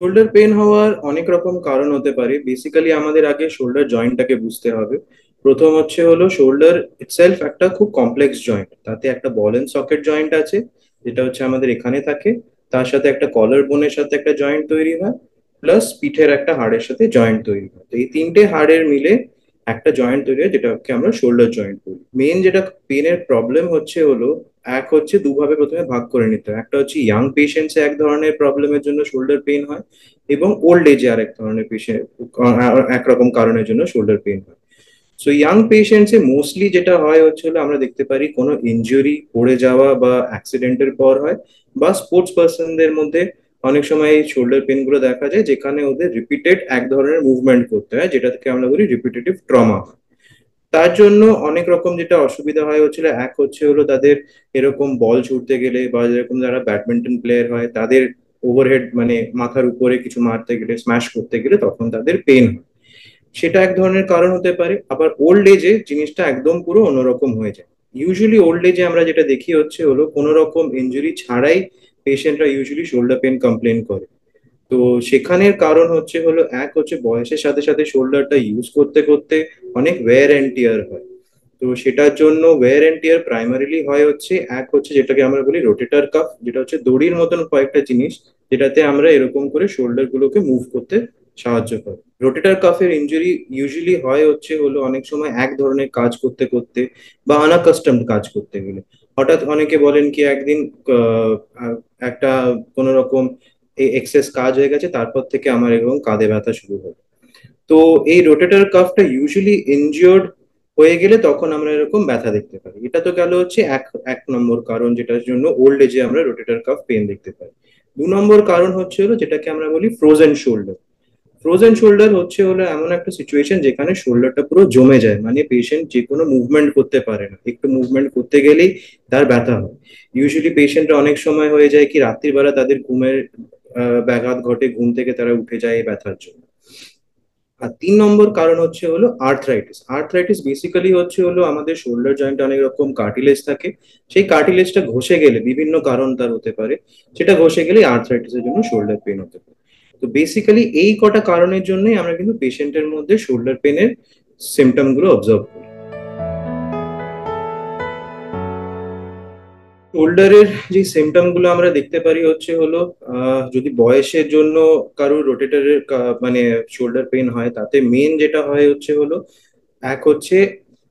Shoulder pain হওয়ার অনেক রকম কারণ হতে পারে। বেসিক্যালি আমাদের আগে শোল্ডার জয়েন্টটাকে বুঝতে হবে। প্রথম হলো শোল্ডার ইটসেলফ একটা খুব কমপ্লেক্স জয়েন্ট। তাতে একটা বল এন্ড সকেট জয়েন্ট আছে, যেটা আমাদের এখানে থাকে। তার সাথে একটা কলার বোনের সাথে একটা জয়েন্ট তৈরি হয়, প্লাস পিঠের একটা হাড়ের সাথে জয়েন্ট তৈরি হয়। তো এই তিনটে হাড়ের মিলে একটা জয়েন্ট তৈরি হয়, যেটাকে আমরা শোল্ডার জয়েন্ট বলি। মেন যেটা পেনের প্রবলেম এক দুভাবে প্রথমে ভাগ করে নিতে হয়। একটা ইয়াং পেশেন্টস এক ধরনের প্রবলেমের জন্য শোল্ডার পেন হয়, এবং ওল্ড এজে আরেক ধরনের পেশেন্ট একরকম কারণের জন্য শোল্ডার পেন হয়। সো ইয়াং পেশেন্টস এ মোস্টলি যেটা হয় আমরা দেখতে পারি কোনো ইনজুরি, পড়ে যাওয়া বা অ্যাক্সিডেন্টের পর হয়, বা স্পোর্টস পার্সনদের মধ্যে অনেক সময় এই শোল্ডার পেন গুলো দেখা যায়, যেখানে ওদের রিপিটেড এক ধরনের মুভমেন্ট করতে হয়, যেটাকে আমরা বলি রিপিটেটিভ ট্রমা। তার জন্য অনেক রকম যেটা অসুবিধা হয় এক তাদের এরকম বল ছুটতে গেলে, বা যেরকম যারা ব্যাডমিন্টন প্লেয়ার হয় তাদের ওভারহেড মানে মাথার উপরে কিছু মারতে গেলে, স্ম্যাশ করতে গেলে তখন তাদের পেন হয়। সেটা এক ধরনের কারণ হতে পারে। আবার ওল্ড এজে জিনিসটা একদম পুরো অন্যরকম হয়ে যায়। ইউজুয়ালি ওল্ড এজে আমরা যেটা দেখি কোনো রকম ইনজুরি ছাড়াই পেশেন্টরা ইউজুয়ালি শোল্ডার পেন কমপ্লেন করে। তো সেখানের কারণ বয়সের সাথে সাথে শোল্ডারটা ইউজ করতে করতে অনেক ওয়্যার এন্ড টিয়ার হয়। তো সেটার জন্য ওয়্যার এন্ড টিয়ার প্রাইমারিলি হয় যেটাকে আমরা বলি রোটেটর কাফ, যেটা দড়ির মতন কয়েকটা জিনিস, যেটাতে আমরা এরকম করে শোল্ডার গুলোকে মুভ করতে সাহায্য করে। রোটেটর কাফের ইনজুরি ইউজুয়ালি হয় অনেক সময় এক ধরনের কাজ করতে করতে, বা আনকাস্টমড কাজ করতে গেলে। হঠাৎ অনেকে বলেন কি একদিন আহ, আহ, একটা কোনো রকম এক্সেস কাজ হয়ে গেছে, তারপর থেকে আমার এরকম কাঁধে ব্যথা শুরু হয়। তো এই রোটেটর কাফটা ইউজুয়ালি ইনজিওর্ড হয়ে গেলে তখন আমরা এরকম ব্যথা দেখতে পাই। এটা তো গেল এক এক নম্বর কারণ, যেটার জন্য ওল্ড এজে আমরা রোটেটর কাফ পেন দেখতে পাই। দু নম্বর কারণ যেটাকে আমরা বলি ফ্রোজেন শোল্ডার। ফ্রোজেন শোল্ডার এমন একটা সিচুয়েশন যেখানে শোল্ডারটা পুরো জমে যায়, মানে পেশেন্ট যে কোনো মুভমেন্ট করতে পারে না, একটু মুভমেন্ট করতে গেলেই তার ব্যথা হয়। ইউজুয়ালি পেশেন্টরা অনেক সময় হয়ে যায় কি রাত্রিবেলা তাদের ঘুমের ব্যাঘাত ঘটে, ঘুম থেকে তারা উঠে যায় এই ব্যথার জন্য। আর তিন নম্বর কারণ আর্থ্রাইটিস। আর্থ্রাইটিস বেসিক্যালি আমাদের শোল্ডার জয়েন্টে অনেক রকম কার্টিলেজ থাকে। সেই কার্টিলেজটা ঘষে গেলে, বিভিন্ন কারণ তার হতে পারে, সেটা ঘষে গেলে আর্থ্রাইটিসের জন্য শোল্ডার পেন হতে পারে। তো বেসিক্যালি এই কটা কারণের জন্যই আমরা কিন্তু পেশেন্টের মধ্যে শোল্ডার পেনের সিমটম গুলো অবজার্ভ করি। শোল্ডারের যে সিমটম গুলো আমরা দেখতে পারি যদি বয়সের জন্য কারোর রোটেটরের মানে শোল্ডার পেন হয়, তাতে মেন যেটা হয় এক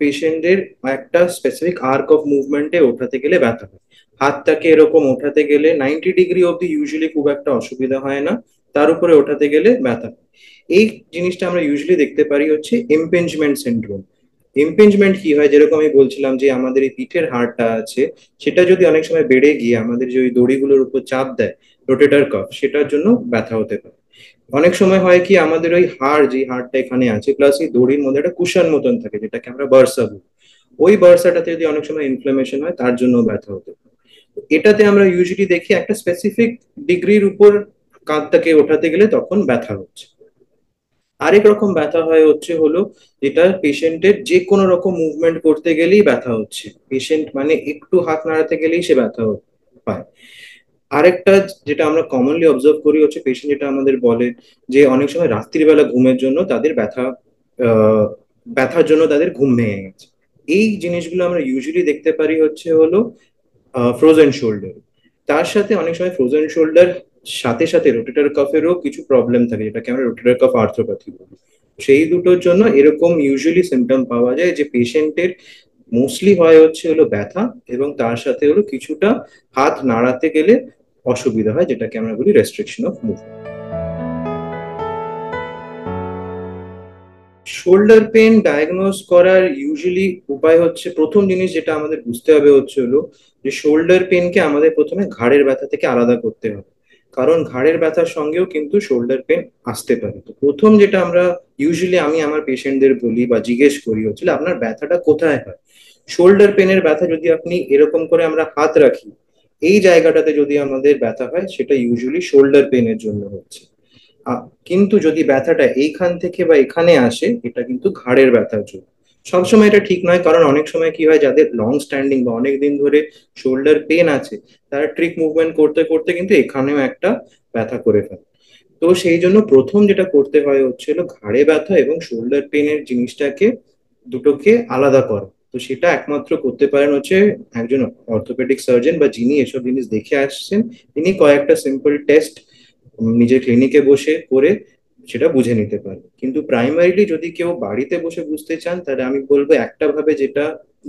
পেশেন্টের একটা স্পেসিফিক আর্ক অফ মুভমেন্টে ওঠাতে গেলে ব্যথা হয়। হাতটাকে এরকম ওঠাতে গেলে 90 ডিগ্রি অব্দি ইউজুয়ালি খুব একটা অসুবিধা হয় না, তার উপরে ওঠাতে গেলে ব্যথা হয়। এই জিনিসটা আমরা ইউজুয়ালি দেখতে পারি ইমপিঞ্জমেন্ট সিন্ড্রোম। ইমপিঞ্জমেন্ট কি হয়, যেরকম আমি বলছিলাম যে আমাদের এই পিঠের হাড়টা আছে, সেটা যদি অনেক সময় বেড়ে গিয়ে আমাদের যে ওই দড়িগুলোর উপর চাপ দেয়, রোটেটর কাফ, সেটার জন্য ব্যথা হতে পারে। অনেক সময় হয় কি আমাদের ওই হাড়, যে হাড়টা এখানে আছে প্লাস এই দড়ির মধ্যে একটা কুশন মতন থাকে, যেটাকে আমরা বার্সা বলি। ওই বার্সাটাতে যদি অনেক সময় ইনফ্লামেশন হয়, তার জন্য ব্যথা হতে পারে। তো এটাতে আমরা ইউজুয়ালি দেখি একটা স্পেসিফিক ডিগ্রির উপর কাঁধটাকে ওঠাতে গেলে তখন ব্যথা হচ্ছে। আরেক রকম ব্যথা হয় যেটা পেশেন্টের যে কোনো রকম মুভমেন্ট করতে গেলেই ব্যথা হচ্ছে, পেশেন্ট মানে একটু হাত নাড়াতে গেলেই সে ব্যথা পায়। আরেকটা যেটা আমরা কমনলি অবজার্ভ করি পেশেন্ট যেটা আমাদের বলে যে অনেক সময় রাত্রিবেলা ঘুমের জন্য তাদের আহ, ব্যথার জন্য তাদের ঘুম ভেঙে গেছে। এই জিনিসগুলো আমরা ইউজুয়ালি দেখতে পারি ফ্রোজেন শোল্ডার। তার সাথে অনেক সময় ফ্রোজেন শোল্ডার সাথে সাথে রোটেটর কাফেরও কিছু প্রবলেম থাকে, যেটাকে আমরা রোটেটর কাফ আর্থ্রোপ্যাথি বলি। সেই দুটোর জন্য এরকম ইউজুয়ালি সিমটম পাওয়া যায়, যে পেশেন্টের মোস্টলি হয় ব্যথা, এবং তার সাথে কিছুটা হাত নাড়াতে গেলে অসুবিধা হয়, যেটাকে আমরা বলি restriction of movement. Shoulder pain diagnose করার ইউজুয়ালি উপায় প্রথম জিনিস যেটা আমাদের বুঝতে হবে যে শোল্ডার পেনকে আমাদের প্রথমে ঘাড়ের ব্যথা থেকে আলাদা করতে হবে। কারণ ঘাড়ের ব্যথার সঙ্গেও কিন্তু শোল্ডার পেন আসতে পারে। তো প্রথম যেটা আমরা ইউজুয়ালি আমি আমার পেশেন্টদের বলি বা জিজ্ঞেস করি আপনার ব্যথাটা কোথায় হয়। শোল্ডার পেনের ব্যথা যদি আপনি এরকম করে আমরা হাত রাখি, এই জায়গাটাতে যদি আমাদের ব্যথা হয়, সেটা ইউজুয়ালি শোল্ডার পেনের জন্য হচ্ছে। কিন্তু যদি ব্যথাটা এইখান থেকে বা এখানে আসে, এটা কিন্তু ঘাড়ের ব্যথার জন্য। সবসময় এটা ঠিক নয়, কারণ অনেক সময় কি হয়, যাদের লং স্ট্যান্ডিং বা অনেক দিন ধরে শোল্ডার পেন আছে, তারা ট্রিক মুভমেন্ট করতে করতে কিন্তু এখানেও একটা ব্যথা করে ফেলে। তো সেই জন্য প্রথম যেটা করতে হয় হচ্ছিল ঘাড়ে ব্যথা এবং শোল্ডার পেনের জিনিসটাকে দুটোকে আলাদা করা। তো সেটা একমাত্র করতে পারেন হচ্ছে একজন অর্থোপেডিক সার্জন বা যিনি এসব জিনিস দেখে আসছেন। তিনি কয়েকটা সিম্পল টেস্ট নিজের ক্লিনিকে বসে করে সেটা বুঝে নিতে পারে। কিন্তু প্রাইমারিলি যদি কেউ বাড়িতে বসে বুঝতে চান তাহলে আমি বলবো একটা ভাবে যেটা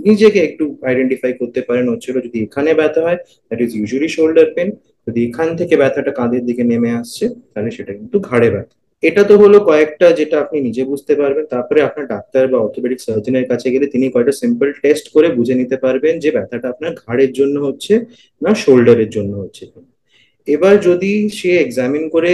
নিজেকে একটু আইডেন্টিফাই করতে পারেন হচ্ছিল যদি এখানে ব্যথা হয় that is usually shoulder pain. যদি এখান থেকে ব্যথাটা কাঁধের দিকে নেমে আসছে তাহলে সেটা কিন্তু ঘাড়ে ব্যথা। এটা তো হলো কয়েকটা যেটা আপনি নিজে বুঝতে পারবেন। তারপরে আপনার ডাক্তার বা অর্থোপেডিক সার্জনের কাছে গেলে তিনি কয়েকটা সিম্পল টেস্ট করে বুঝে নিতে পারবেন যে ব্যথাটা আপনার ঘাড়ের জন্য হচ্ছে না শোল্ডারের জন্য হচ্ছে। এবার যদি সে এক্সামিন করে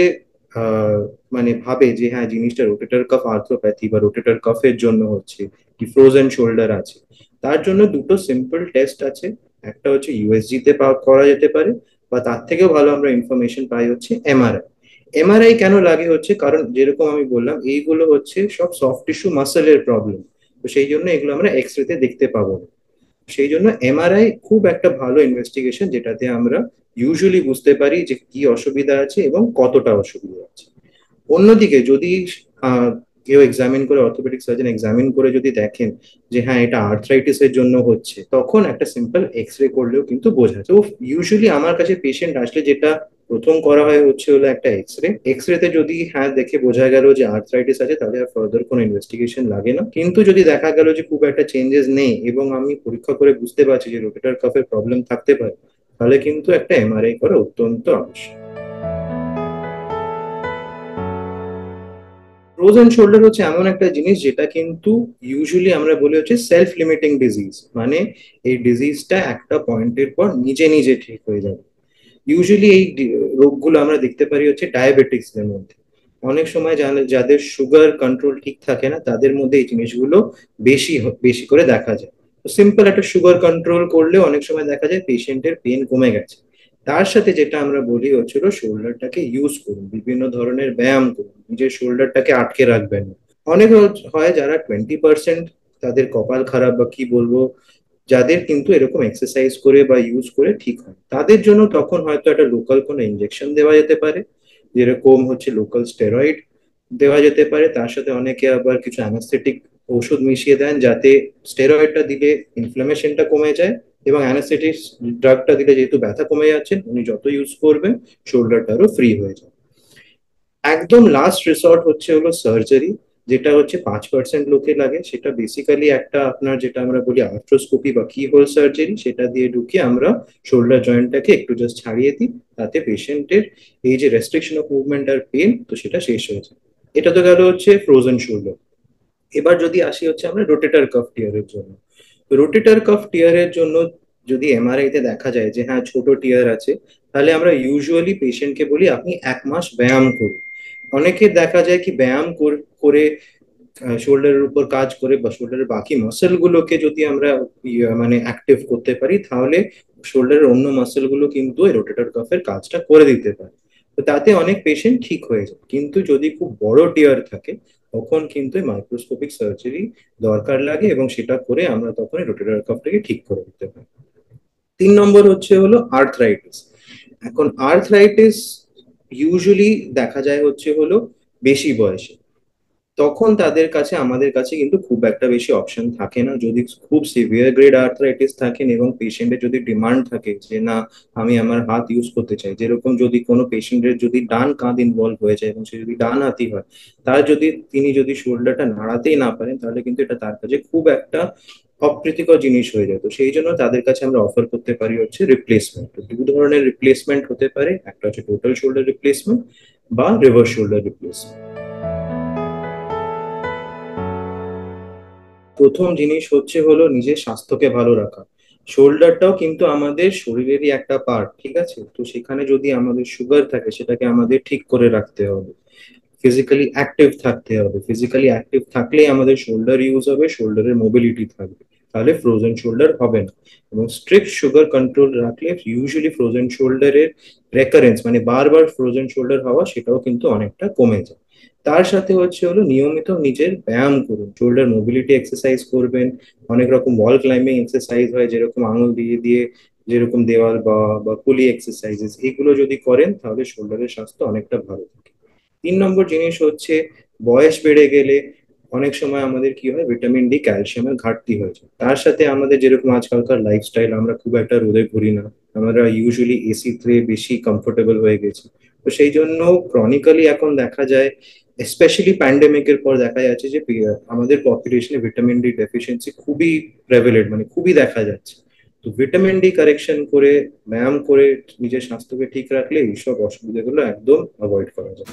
আহ, মানে ভাবে যে হ্যাঁ জিনিসটা রোটেটর কাফ আর্থ্রোপ্যাথি বা রোটেটর কাফের জন্য হচ্ছে কি ফ্রোজেন শোল্ডার আছে, তার জন্য দুটো সিম্পল টেস্ট আছে। একটা হচ্ছে ইউএসজি তে করা যেতে পারে, বা তার থেকেও ভালো আমরা ইনফরমেশন পাই হচ্ছে এমআরআই। এমআরআই কেন লাগে হচ্ছে কারণ যেরকম আমি বললাম এইগুলো হচ্ছে সব সফট টিস্যু মাসেলের প্রবলেম। তো সেই জন্য এগুলো আমরা এক্স রেতে দেখতে পাবো না। সেই জন্য এমআরআই খুব একটা ভালো ইনভেস্টিগেশন যেটাতে আমরা ইউজুয়ালি বুঝতে পারি যে কি অসুবিধা আছে এবং কতটা অসুবিধা আছে। অন্যদিকে যদি আহ, কেউ এক্সামিন করে অর্থোপেডিক সার্জন এক্সামিন করে যদি দেখেন যে হ্যাঁ এটা আর্থ্রাইটিস এর জন্য হচ্ছে, তখন একটা সিম্পল এক্স রে করলেও কিন্তু বোঝা যায়। তো ইউজুয়ালি আমার কাছে পেশেন্ট আসলে যেটা প্রথম করা হয় হচ্ছে হলো একটা এক্স রে। এক্স রেতে যদি হ্যাঁ দেখে বোঝা গেল যে আর্থ্রাইটিস আছে তাহলে আর ফার্দার কোনো ইনভেস্টিগেশন লাগে না। কিন্তু যদি দেখা গেল যে খুব একটা চেঞ্জেস নেই এবং আমি পরীক্ষা করে বুঝতে পারছি যে রোটেটর কাফের প্রবলেম থাকতে পারে, তাহলে কিন্তু একটা এমআরআই করা অত্যন্ত আবশ্যক। ফ্রোজেন শোল্ডার হচ্ছে এমন একটা জিনিস যেটা কিন্তু ইউজুয়ালি আমরা বলি হচ্ছে সেলফ লিমিটিং ডিজিজ। মানে এই ডিজিজটা একটা পয়েন্টের পর নিজে নিজে ঠিক হয়ে যাবে। ইউজুয়ালি এই রোগগুলো আমরা দেখতে পারি হচ্ছে ডায়াবেটিক্স এর মধ্যে। অনেক সময় যাদের সুগার কন্ট্রোল ঠিক থাকে না তাদের মধ্যে এই জিনিসগুলো বেশি করে দেখা যায়। তো সিম্পল একটা সুগার কন্ট্রোল করলে অনেক সময় দেখা যায় পেশেন্টের পেন কমে গেছে। তার সাথে যেটা আমরা বলি হচ্ছিল শোল্ডারটাকে ইউজ করুন, বিভিন্ন ধরনের ব্যায়াম করুন, নিজের শোল্ডারটাকে আটকে রাখবেন না। অনেক হয় যারা 20% তাদের কপাল খারাপ বা কি বলবো, যাদের কিন্তু এরকম এক্সারসাইজ করে বা ইউজ করে ঠিক হয়, তাদের জন্য তখন হয়তো একটা লোকাল কোনো ইনজেকশন দেওয়া যেতে পারে, যেরকম হচ্ছে লোকাল স্টেরয়েড দেওয়া যেতে পারে। তার সাথে অনেকে আবার কিছু অ্যানাস্থেটিক ওষুধ মিশিয়ে দেন যাতে স্টেরয়েডটা দিলে ইনফ্লামেশনটা কমে যায় এবং অ্যানাস্থেটিক ড্রাগটা দিলে যেহেতু ব্যথা কমে যাচ্ছে উনি যত ইউজ করবেন শোল্ডারটারও ফ্রি হয়ে যায়। একদম লাস্ট রিসর্ট হচ্ছে হলো সার্জারি, যেটা হচ্ছে 5% লোকে লাগে। সেটা বেসিক্যালি একটা আপনার যেটা আমরা বলি আর্থ্রোস্কোপি বা কি হোল সার্জারি, সেটা দিয়ে ঢুকিয়ে আমরা শোল্ডার জয়েন্টটাকে একটু জাস্ট ছাড়িয়ে দিই, তাতে পেশেন্টের এই যে রেস্ট্রিকশন অফ মুভমেন্ট আর পেন তো সেটা শেষ হয়ে যায়। এটা তো গেল হচ্ছে ফ্রোজেন শোল্ডার। এবার যদি আসি হচ্ছে আমরা রোটেটর কাফ টিয়ারের জন্য। রোটেটর কাফ টিয়ারের জন্য যদি এমআরআই তে দেখা যায় যে হ্যাঁ ছোট টিয়ার আছে, তাহলে আমরা ইউজুয়ালি পেশেন্টকে বলি আপনি 1 মাস ব্যায়াম করুন। অনেকে দেখা যায় কি ব্যায়াম করে শোল্ডারের উপর কাজ করে বা শোল্ডারের বাকি মাসেল গুলোকে যদি আমরা মানে অ্যাক্টিভ করতে পারি তাহলে শোল্ডারের অন্য মাসেল গুলো কিন্তু রোটেটর কাফের কাজটা করে দিতে পারে। তো তাতে অনেক পেশেন্ট ঠিক হয়ে যায়। কিন্তু যদি খুব বড় টিয়ার থাকে তখন কিন্তু মাইক্রোস্কোপিক সার্জারি দরকার লাগে এবং সেটা করে আমরা তখন রোটেটর কাফটাকে ঠিক করে দিতে পারি। 3 নম্বর হচ্ছে হলো আর্থরাইটিস। এখন আর্থরাইটিস ইউজুয়ালি দেখা যায় হচ্ছে হলো বেশি বয়সে। তখন তাদের কাছে আমাদের কাছে কিন্তু খুব একটা বেশি অপশন থাকে না। যদি খুব সিভিয়ার গ্রেড আর্থ্রাইটিস থাকেন এবং পেশেন্টের যদি ডিমান্ড থাকে যে না আমি আমার হাত ইউজ করতে চাই, যেরকম যদি কোনো পেশেন্টের যদি ডান কাঁধ ইনভলভ হয়ে যায় এবং সে যদি ডান হাতি হয়, তার যদি তিনি যদি শোল্ডারটা নাড়াতেই না পারেন তাহলে কিন্তু এটা তার কাছে খুব একটা অপ্রীতিকর জিনিস হয়ে যায়। তো সেই জন্য তাদের কাছে আমরা অফার করতে পারি হচ্ছে রিপ্লেসমেন্ট। দু ধরনের রিপ্লেসমেন্ট হতে পারে, একটা হচ্ছে টোটাল শোল্ডার রিপ্লেসমেন্ট বা রিভার্স শোল্ডার রিপ্লেসমেন্ট। প্রথম জিনিস হচ্ছে হলো নিজের স্বাস্থ্যকে ভালো রাখা। শোল্ডারটাও কিন্তু আমাদের শরীরেরই একটা পার্ট, ঠিক আছে? তো সেখানে যদি আমাদের সুগার থাকে সেটাকে আমাদের ঠিক করে রাখতে হবে। ফিজিক্যালি অ্যাক্টিভ থাকতে হবে, ফিজিক্যালি অ্যাক্টিভ থাকলেই আমাদের শোল্ডার ইউজ হবে, শোল্ডারের মোবিলিটি থাকবে, তাহলে ফ্রোজেন শোল্ডার হবে না। এবং স্ট্রিক্ট সুগার কন্ট্রোল রাখলে ইউজুয়ালি ফ্রোজেন শোল্ডারের রেকারেন্স মানে বারবার ফ্রোজেন শোল্ডার হওয়া সেটাও কিন্তু অনেকটা কমে যায়। তার সাথে হচ্ছে হলো নিয়মিত নিজের ব্যায়াম করুন, শোল্ডার মোবিলিটি এক্সারসাইজ করবেন। অনেক রকম ওয়াল ক্লাইম্বিং এক্সারসাইজ হয় যেরকম আঙুল দিয়ে দিয়ে যেরকম দেওয়াল বা বা পুলি এক্সারসাইজেস, এগুলো যদি করেন তাহলে শোল্ডারের স্বাস্থ্য অনেকটা ভালো থাকে। 3 নম্বর জিনিস হচ্ছে, বয়স বেড়ে গেলে অনেক সময় আমাদের কি হয়, ভিটামিন ডি ক্যালসিয়ামের ঘাটতি হয়ে যায়। তার সাথে আমাদের যেরকম আজকালকার লাইফস্টাইল, আমরা খুব একটা রোদে ঘুরি না, আমরা ইউজুয়ালি এসিতে বেশি কমফোর্টেবল হয়ে গেছি। তো সেই জন্য ক্রনিক্যালি এখন দেখা যায়, স্পেশালি প্যান্ডেমিকের পর দেখা যাচ্ছে যে আমাদের পপুলেশনে ভিটামিন ডি ডেফিসিয়েন্সি খুবই প্রেভেলেন্ট, মানে খুবই দেখা যাচ্ছে। তো ভিটামিন ডি কারেকশন করে, ব্যায়াম করে নিজের স্বাস্থ্যকে ঠিক রাখলে এইসব অসুবিধাগুলো একদম অ্যাভয়েড করা যায়।